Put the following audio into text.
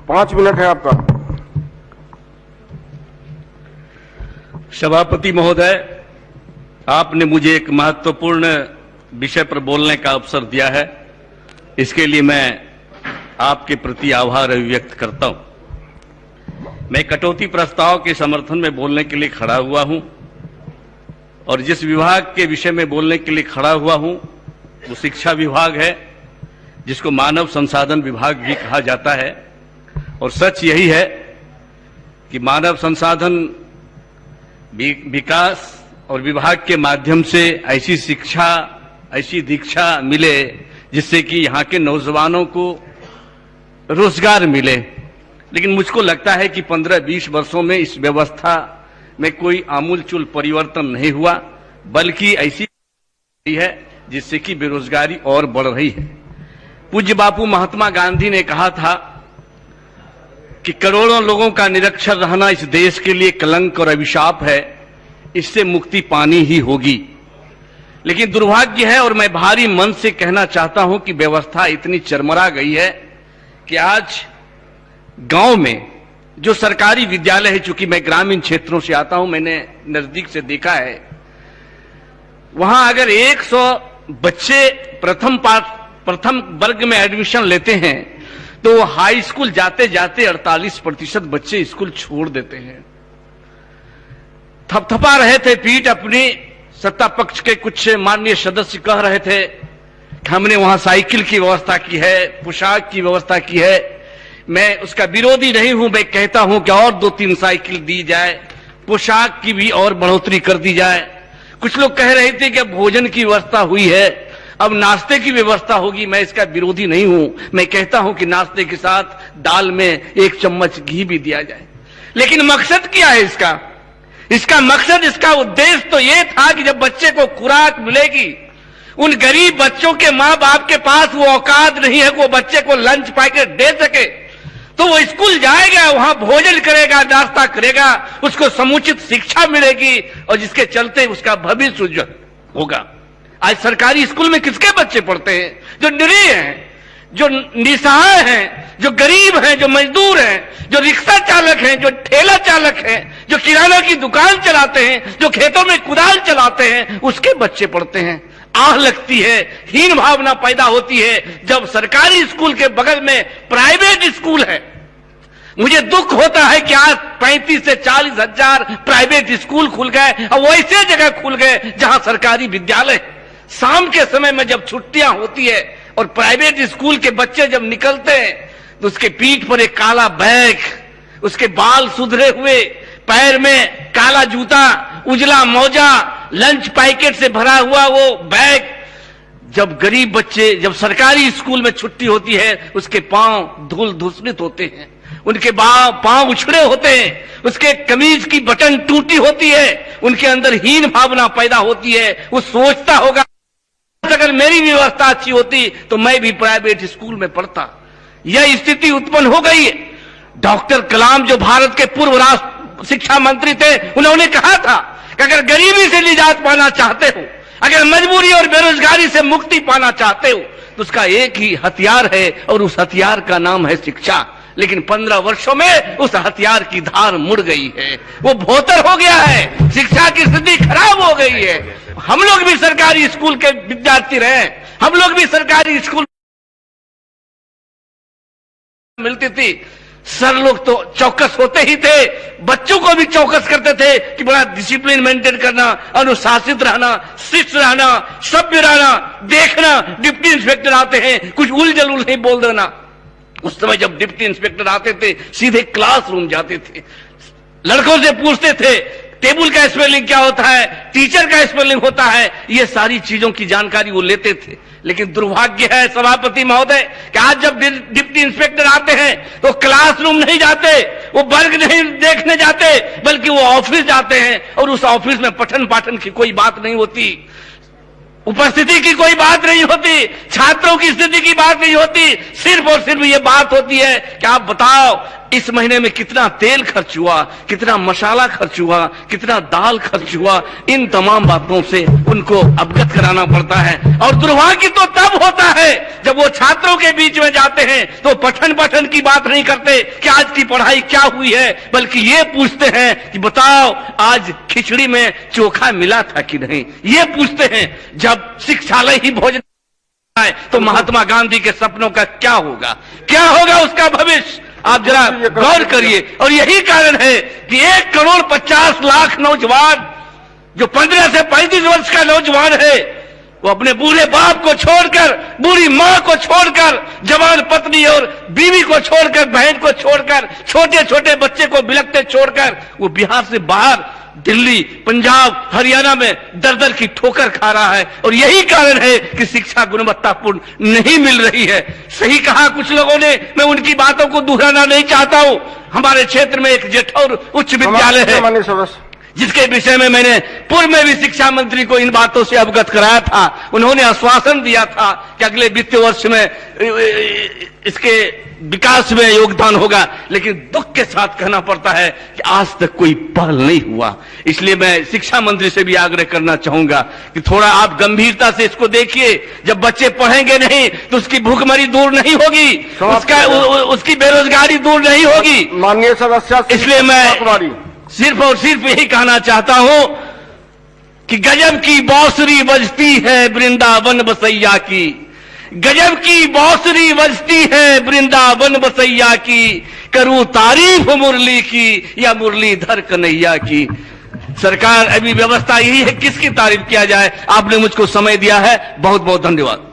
5 minute है आपका। सभापति महोदय, आपने मुझे एक महत्वपूर्ण विषय पर बोलने का अवसर दिया है, इसके लिए मैं आपके प्रति आभार अभिव्यक्त करता हूं। मैं कटौती प्रस्ताव के समर्थन में बोलने के लिए खड़ा हुआ हूं और जिस विभाग के विषय में बोलने के लिए खड़ा हुआ हूं वो शिक्षा विभाग है, जिसको मानव संसाधन विभाग भी कहा जाता है। और सच यही है कि मानव संसाधन विकास और विभाग के माध्यम से ऐसी शिक्षा, ऐसी दीक्षा मिले जिससे कि यहाँ के नौजवानों को रोजगार मिले। लेकिन मुझको लगता है कि 15-20 वर्षों में इस व्यवस्था में कोई आमूलचूल परिवर्तन नहीं हुआ, बल्कि ऐसी है जिससे कि बेरोजगारी और बढ़ रही है। पूज्य बापू महात्मा गांधी ने कहा था कि करोड़ों लोगों का निरक्षर रहना इस देश के लिए कलंक और अभिशाप है, इससे मुक्ति पानी ही होगी। लेकिन दुर्भाग्य है और मैं भारी मन से कहना चाहता हूं कि व्यवस्था इतनी चरमरा गई है कि आज गांव में जो सरकारी विद्यालय है, चूंकि मैं ग्रामीण क्षेत्रों से आता हूं, मैंने नजदीक से देखा है, वहां अगर 100 बच्चे प्रथम वर्ग में एडमिशन लेते हैं तो वो हाई स्कूल जाते जाते 48% बच्चे स्कूल छोड़ देते हैं। थपथपा रहे थे पीठ अपनी, सत्ता पक्ष के कुछ माननीय सदस्य कह रहे थे कि हमने वहां साइकिल की व्यवस्था की है, पोशाक की व्यवस्था की है। मैं उसका विरोधी नहीं हूं, मैं कहता हूं कि और 2-3 साइकिल दी जाए, पोशाक की भी और बढ़ोतरी कर दी जाए। कुछ लोग कह रहे थे कि भोजन की व्यवस्था हुई है, अब नाश्ते की व्यवस्था होगी। मैं इसका विरोधी नहीं हूं, मैं कहता हूं कि नाश्ते के साथ दाल में 1 चम्मच घी भी दिया जाए। लेकिन मकसद क्या है इसका? इसका मकसद, इसका उद्देश्य तो यह था कि जब बच्चे को खुराक मिलेगी, उन गरीब बच्चों के मां बाप के पास वो औकात नहीं है कि वो बच्चे को लंच पैकेट दे सके, तो वो स्कूल जाएगा, वहां भोजन करेगा, नाश्ता करेगा, उसको समुचित शिक्षा मिलेगी और जिसके चलते उसका भविष्य उज्जवल होगा। आज सरकारी स्कूल में किसके बच्चे पढ़ते हैं? जो निरीह हैं, जो निसहाय हैं, जो गरीब हैं, जो मजदूर हैं, जो रिक्शा चालक हैं, जो ठेला चालक हैं, जो किराना की दुकान चलाते हैं, जो खेतों में कुदाल चलाते हैं, उसके बच्चे पढ़ते हैं। आह लगती है, हीन भावना पैदा होती है जब सरकारी स्कूल के बगल में प्राइवेट स्कूल है। मुझे दुख होता है कि आज 35 से 40 हजार प्राइवेट स्कूल खुल गए और वैसे जगह खुल गए जहां सरकारी विद्यालय। शाम के समय में जब छुट्टियां होती है और प्राइवेट स्कूल के बच्चे जब निकलते हैं तो उसके पीठ पर एक काला बैग, उसके बाल सुधरे हुए, पैर में काला जूता, उजला मोजा, लंच पैकेट से भरा हुआ वो बैग। जब गरीब बच्चे, जब सरकारी स्कूल में छुट्टी होती है, उसके पांव धूल धूसरित होते हैं, उनके पांव उछड़े होते हैं, उसके कमीज की बटन टूटी होती है, उनके अंदर हीन भावना पैदा होती है। वो सोचता होगा अगर मेरी व्यवस्था अच्छी होती तो मैं भी प्राइवेट स्कूल में पढ़ता। यह स्थिति उत्पन्न हो गई है। डॉक्टर कलाम जो भारत के पूर्व राष्ट्र शिक्षा मंत्री थे, उन्होंने कहा था कि अगर गरीबी से निजात पाना चाहते हो, अगर मजबूरी और बेरोजगारी से मुक्ति पाना चाहते हो, तो उसका एक ही हथियार है और उस हथियार का नाम है शिक्षा। लेकिन 15 वर्षों में उस हथियार की धार मुड़ गई है, वो भोतर हो गया है, शिक्षा की स्थिति खराब हो गई है। हम लोग भी सरकारी स्कूल के विद्यार्थी रहे, हम लोग भी सरकारी स्कूल मिलती थी। सर लोग तो चौकस होते ही थे, बच्चों को भी चौकस करते थे कि बड़ा डिसिप्लिन मेंटेन करना, अनुशासित रहना, शिष्ट रहना, सभ्य रहना, देखना डिप्टी इंस्पेक्टर आते हैं कुछ उल जलूल नहीं बोल देना। उस समय जब डिप्टी इंस्पेक्टर आते थे सीधे क्लासरूम जाते थे, लड़कों से पूछते थे टेबल का स्पेलिंग क्या होता है, टीचर का स्पेलिंग होता है, ये सारी चीजों की जानकारी वो लेते थे। लेकिन दुर्भाग्य है सभापति महोदय कि आज जब डिप्टी इंस्पेक्टर आते हैं तो क्लासरूम नहीं जाते, वो वर्ग नहीं देखने जाते, बल्कि वो ऑफिस जाते हैं और उस ऑफिस में पठन पाठन की कोई बात नहीं होती, उपस्थिति की कोई बात नहीं होती, छात्रों की स्थिति की बात नहीं होती। सिर्फ और सिर्फ ये बात होती है कि आप बताओ इस महीने में कितना तेल खर्च हुआ, कितना मसाला खर्च हुआ, कितना दाल खर्च हुआ। इन तमाम बातों से उनको अवगत कराना पड़ता है। और दुर्भाग्य तो तब होता है जब वो छात्र बातों के बीच में जाते हैं तो पठन की बात नहीं करते कि आज की पढ़ाई क्या हुई है, बल्कि ये पूछते हैं कि बताओ आज खिचड़ी में चोखा मिला था कि नहीं। ये पूछते हैं। जब शिक्षालय ही भोजन तो महात्मा गांधी के सपनों का क्या होगा, क्या होगा उसका भविष्य? आप जरा गौर करिए। और यही कारण है कि 1,50,00,000 नौजवान, जो 15 से 35 वर्ष का नौजवान है, वो अपने बूढ़े बाप को छोड़कर, बूढ़ी मां को छोड़कर, जवान पत्नी और बीवी को छोड़कर, बहन को छोड़कर, छोटे छोटे बच्चे को बिलखते छोड़कर वो बिहार से बाहर दिल्ली, पंजाब, हरियाणा में दर दर की ठोकर खा रहा है। और यही कारण है कि शिक्षा गुणवत्तापूर्ण नहीं मिल रही है। सही कहा कुछ लोगों ने, मैं उनकी बातों को दोहराना नहीं चाहता हूं। हमारे क्षेत्र में एक जेठौर उच्च विद्यालय है, जिसके विषय में मैंने पूर्व में भी शिक्षा मंत्री को इन बातों से अवगत कराया था। उन्होंने आश्वासन दिया था कि अगले वित्तीय वर्ष में इसके विकास में योगदान होगा, लेकिन दुख के साथ कहना पड़ता है कि आज तक कोई पहल नहीं हुआ। इसलिए मैं शिक्षा मंत्री से भी आग्रह करना चाहूंगा कि थोड़ा आप गंभीरता से इसको देखिए। जब बच्चे पढ़ेंगे नहीं तो उसकी भूखमरी दूर नहीं होगी, उसकी बेरोजगारी दूर नहीं होगी। माननीय सदस्य, इसलिए मैं सिर्फ और सिर्फ यही कहना चाहता हूं कि गजब की बांसुरी बजती है वृंदावन बसैया की, गजब की बांसुरी बजती है वृंदावन बसैया की, करूं तारीफ मुरली की या मुरलीधर कन्हैया की। सरकार अभी व्यवस्था यही है, किसकी तारीफ किया जाए। आपने मुझको समय दिया है, बहुत बहुत धन्यवाद।